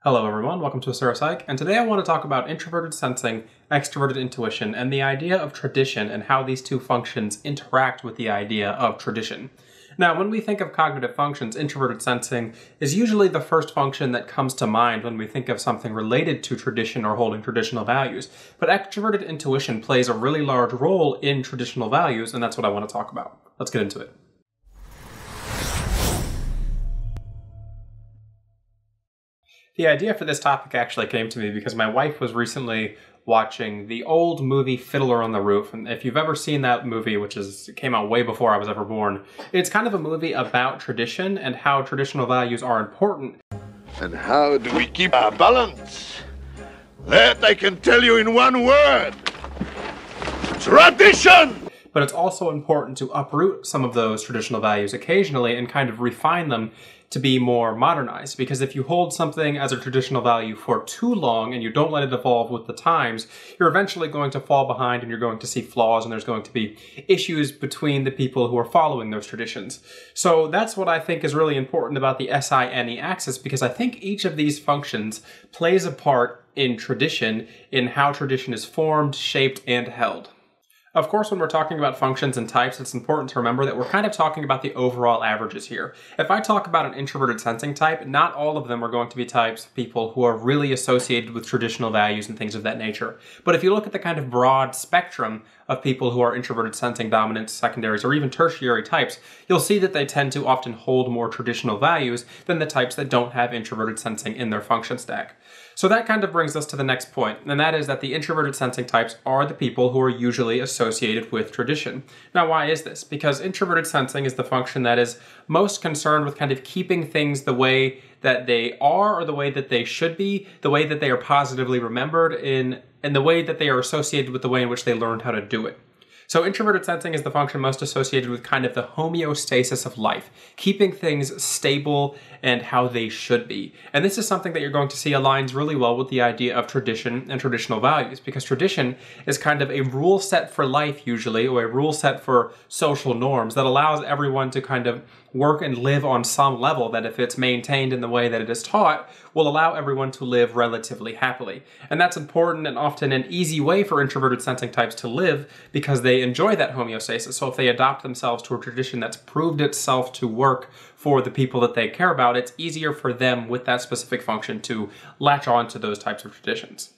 Hello everyone, welcome to Psych, and today I want to talk about introverted sensing, extroverted intuition, and the idea of tradition and how these two functions interact with the idea of tradition. Now, when we think of cognitive functions, introverted sensing is usually the first function that comes to mind when we think of something related to tradition or holding traditional values. But extroverted intuition plays a really large role in traditional values, and that's what I want to talk about. Let's get into it. The idea for this topic actually came to me because my wife was recently watching the old movie Fiddler on the Roof. And if you've ever seen that movie, it came out way before I was ever born, it's kind of a movie about tradition and how traditional values are important. And how do we keep our balance? That I can tell you in one word. Tradition! But it's also important to uproot some of those traditional values occasionally and kind of refine them to be more modernized. Because if you hold something as a traditional value for too long and you don't let it evolve with the times, you're eventually going to fall behind and you're going to see flaws and there's going to be issues between the people who are following those traditions. So that's what I think is really important about the SINE axis, because I think each of these functions plays a part in tradition, in how tradition is formed, shaped, and held. Of course, when we're talking about functions and types, it's important to remember that we're kind of talking about the overall averages here. If I talk about an introverted sensing type, not all of them are going to be types of people who are really associated with traditional values and things of that nature. But if you look at the kind of broad spectrum of people who are introverted sensing, dominant, secondaries, or even tertiary types, you'll see that they tend to often hold more traditional values than the types that don't have introverted sensing in their function stack. So that kind of brings us to the next point, and that is that the introverted sensing types are the people who are usually associated with tradition. Now, why is this? Because introverted sensing is the function that is most concerned with kind of keeping things the way that they are, or the way that they should be, the way that they are positively remembered and the way that they are associated with the way in which they learned how to do it. So introverted sensing is the function most associated with kind of the homeostasis of life, keeping things stable and how they should be. And this is something that you're going to see aligns really well with the idea of tradition and traditional values, because tradition is kind of a rule set for life usually, or a rule set for social norms that allows everyone to kind of work and live on some level that, if it's maintained in the way that it is taught, will allow everyone to live relatively happily. And that's important and often an easy way for introverted sensing types to live, because they enjoy that homeostasis. So if they adopt themselves to a tradition that's proved itself to work for the people that they care about, it's easier for them with that specific function to latch on to those types of traditions.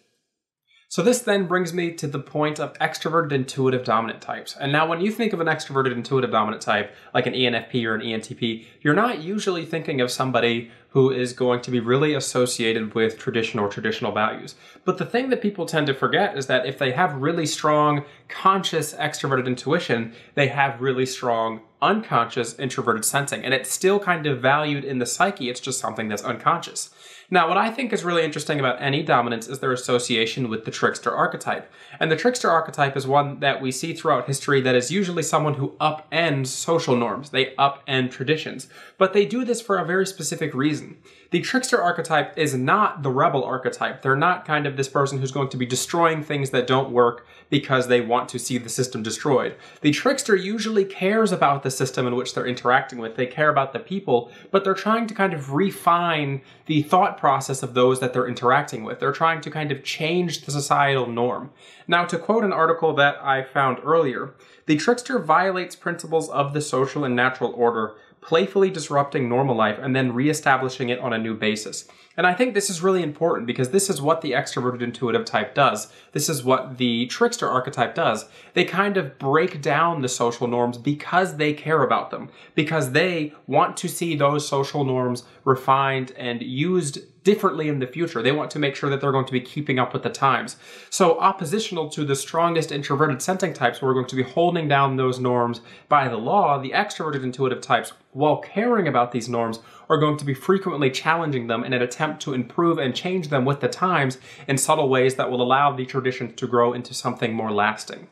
So this then brings me to the point of extroverted intuitive dominant types. And now when you think of an extroverted intuitive dominant type, like an ENFP or an ENTP, you're not usually thinking of somebody who is going to be really associated with tradition or traditional values. But the thing that people tend to forget is that if they have really strong conscious extroverted intuition, they have really strong unconscious introverted sensing. And it's still kind of valued in the psyche, it's just something that's unconscious. Now, what I think is really interesting about any dominance is their association with the trickster archetype. And the trickster archetype is one that we see throughout history that is usually someone who upends social norms. They upend traditions. But they do this for a very specific reason. The trickster archetype is not the rebel archetype. They're not kind of this person who's going to be destroying things that don't work because they want to see the system destroyed. The trickster usually cares about the system in which they're interacting with. They care about the people, but they're trying to kind of refine the thought process of those that they're interacting with. They're trying to kind of change the societal norm. Now, to quote an article that I found earlier, the trickster violates principles of the social and natural order, playfully disrupting normal life and then reestablishing it on a new basis. And I think this is really important because this is what the extroverted intuitive type does. This is what the trickster archetype does. They kind of break down the social norms because they care about them, because they want to see those social norms refined and used differently in the future. They want to make sure that they're going to be keeping up with the times. So oppositional to the strongest introverted sensing types, who are going to be holding down those norms by the law, the extroverted intuitive types, while caring about these norms, are going to be frequently challenging them in an attempt to improve and change them with the times in subtle ways that will allow the tradition to grow into something more lasting.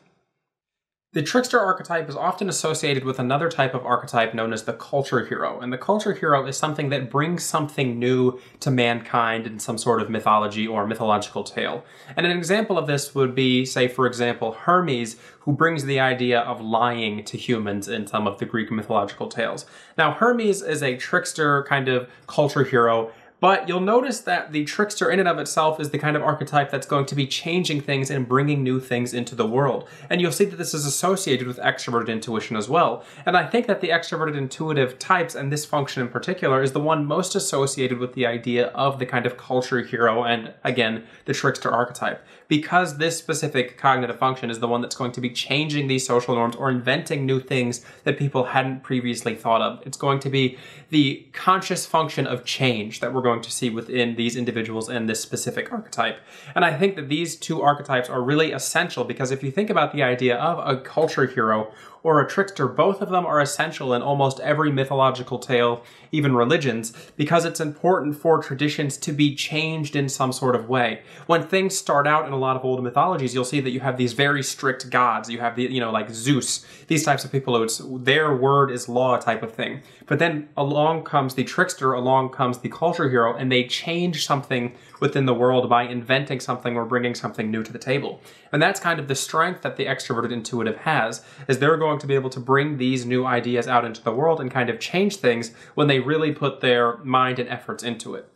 The trickster archetype is often associated with another type of archetype known as the culture hero. And the culture hero is something that brings something new to mankind in some sort of mythology or mythological tale. And an example of this would be, say, for example, Hermes, who brings the idea of lying to humans in some of the Greek mythological tales. Now, Hermes is a trickster kind of culture hero, But you'll notice that the Trickster in and of itself is the kind of archetype that's going to be changing things and bringing new things into the world. And you'll see that this is associated with extroverted intuition as well. And I think that the extroverted intuitive types, and this function in particular, is the one most associated with the idea of the kind of culture hero and, again, the Trickster archetype. Because this specific cognitive function is the one that's going to be changing these social norms or inventing new things that people hadn't previously thought of. It's going to be the conscious function of change that we're going to see within these individuals in this specific archetype. And I think that these two archetypes are really essential because if you think about the idea of a culture hero or a trickster, both of them are essential in almost every mythological tale, even religions, because it's important for traditions to be changed in some sort of way. When things start out in a lot of old mythologies, you'll see that you have these very strict gods. You have the, like Zeus, these types of people who their word is law type of thing. But then along comes the trickster, along comes the culture hero, and they change something within the world by inventing something or bringing something new to the table. And that's kind of the strength that the extroverted intuitive has, is they're going to be able to bring these new ideas out into the world and kind of change things when they really put their mind and efforts into it.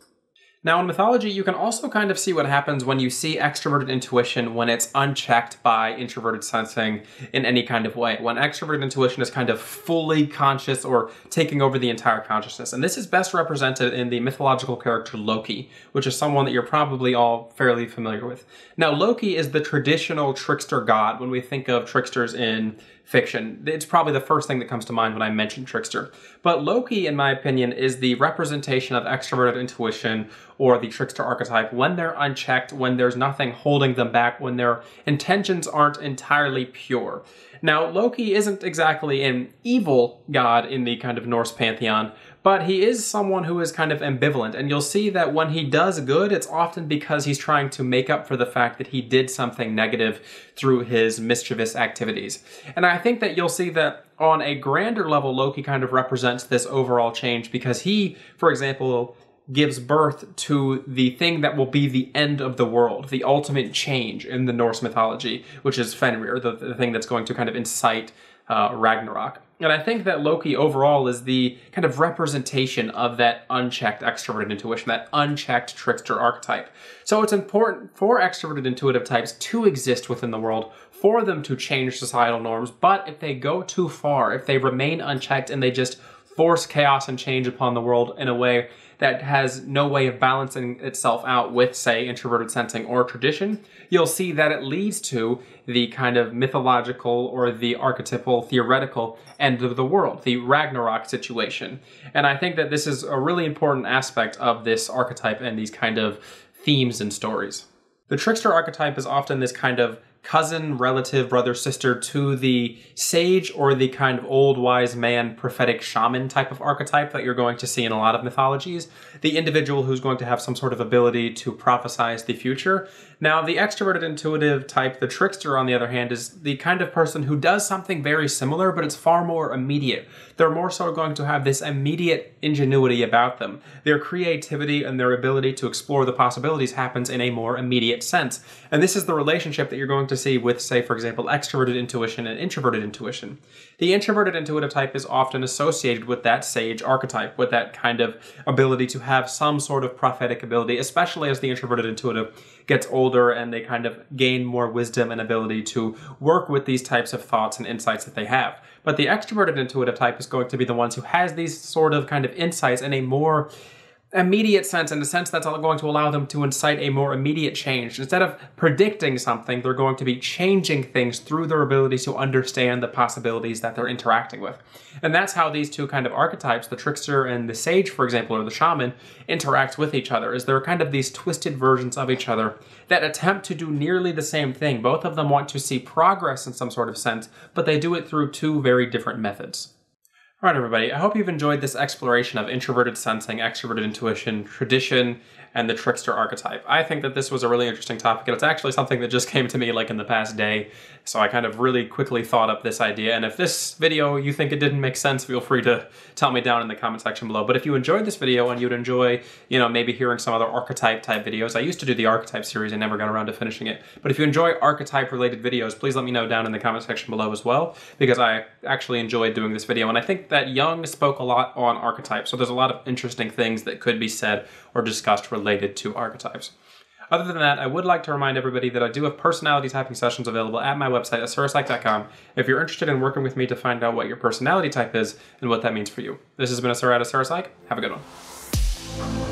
Now in mythology, you can also kind of see what happens when you see extroverted intuition when it's unchecked by introverted sensing in any kind of way. When extroverted intuition is kind of fully conscious or taking over the entire consciousness. And this is best represented in the mythological character Loki, which is someone that you're probably all fairly familiar with. Now Loki is the traditional trickster god when we think of tricksters in fiction. It's probably the first thing that comes to mind when I mention trickster. But Loki, in my opinion, is the representation of extroverted intuition or the trickster archetype when they're unchecked, when there's nothing holding them back, when their intentions aren't entirely pure. Now, Loki isn't exactly an evil god in the kind of Norse pantheon, but he is someone who is kind of ambivalent, and you'll see that when he does good, it's often because he's trying to make up for the fact that he did something negative through his mischievous activities. And I think that you'll see that on a grander level, Loki kind of represents this overall change because he, for example, gives birth to the thing that will be the end of the world, the ultimate change in the Norse mythology, which is Fenrir, the thing that's going to kind of incite Ragnarok. And I think that Loki overall is the kind of representation of that unchecked extroverted intuition, that unchecked trickster archetype. So it's important for extroverted intuitive types to exist within the world, for them to change societal norms, but if they go too far, if they remain unchecked and they just force chaos and change upon the world in a way that has no way of balancing itself out with, say, introverted sensing or tradition, you'll see that it leads to the kind of mythological or the archetypal, theoretical end of the world, the Ragnarok situation. And I think that this is a really important aspect of this archetype and these kind of themes and stories. The trickster archetype is often this kind of cousin, relative, brother, sister to the sage or the kind of old wise man, prophetic shaman type of archetype that you're going to see in a lot of mythologies. The individual who's going to have some sort of ability to prophesize the future. Now, the extroverted intuitive type, the trickster, on the other hand, is the kind of person who does something very similar, but it's far more immediate. They're more so going to have this immediate ingenuity about them. Their creativity and their ability to explore the possibilities happens in a more immediate sense. And this is the relationship that you're going to see with, say, for example, extroverted intuition and introverted intuition. The introverted intuitive type is often associated with that sage archetype, with that kind of ability to have some sort of prophetic ability, especially as the introverted intuitive gets older and they kind of gain more wisdom and ability to work with these types of thoughts and insights that they have. But the extroverted intuitive type is going to be the ones who has these sort of kind of insights in a more immediate sense, in a sense that's going to allow them to incite a more immediate change. Instead of predicting something, they're going to be changing things through their ability to understand the possibilities that they're interacting with. And that's how these two kind of archetypes, the trickster and the sage, for example, or the shaman, interact with each other, is they're kind of these twisted versions of each other that attempt to do nearly the same thing. Both of them want to see progress in some sort of sense, but they do it through two very different methods. All right, everybody, I hope you've enjoyed this exploration of introverted sensing, extroverted intuition, tradition, and the trickster archetype. I think that this was a really interesting topic, and it's actually something that just came to me like in the past day, so I kind of really quickly thought up this idea. And if this video, you think it didn't make sense, feel free to tell me down in the comment section below. But if you enjoyed this video and you'd enjoy, maybe hearing some other archetype type videos, I used to do the archetype series, I never got around to finishing it. But if you enjoy archetype related videos, please let me know down in the comment section below as well, because I actually enjoyed doing this video. And I think think that Jung spoke a lot on archetypes, so there's a lot of interesting things that could be said or discussed related to archetypes. Other than that, I would like to remind everybody that I do have personality typing sessions available at my website, asurapsych.com, if you're interested in working with me to find out what your personality type is and what that means for you. This has been Asura at Asura Psych. Have a good one.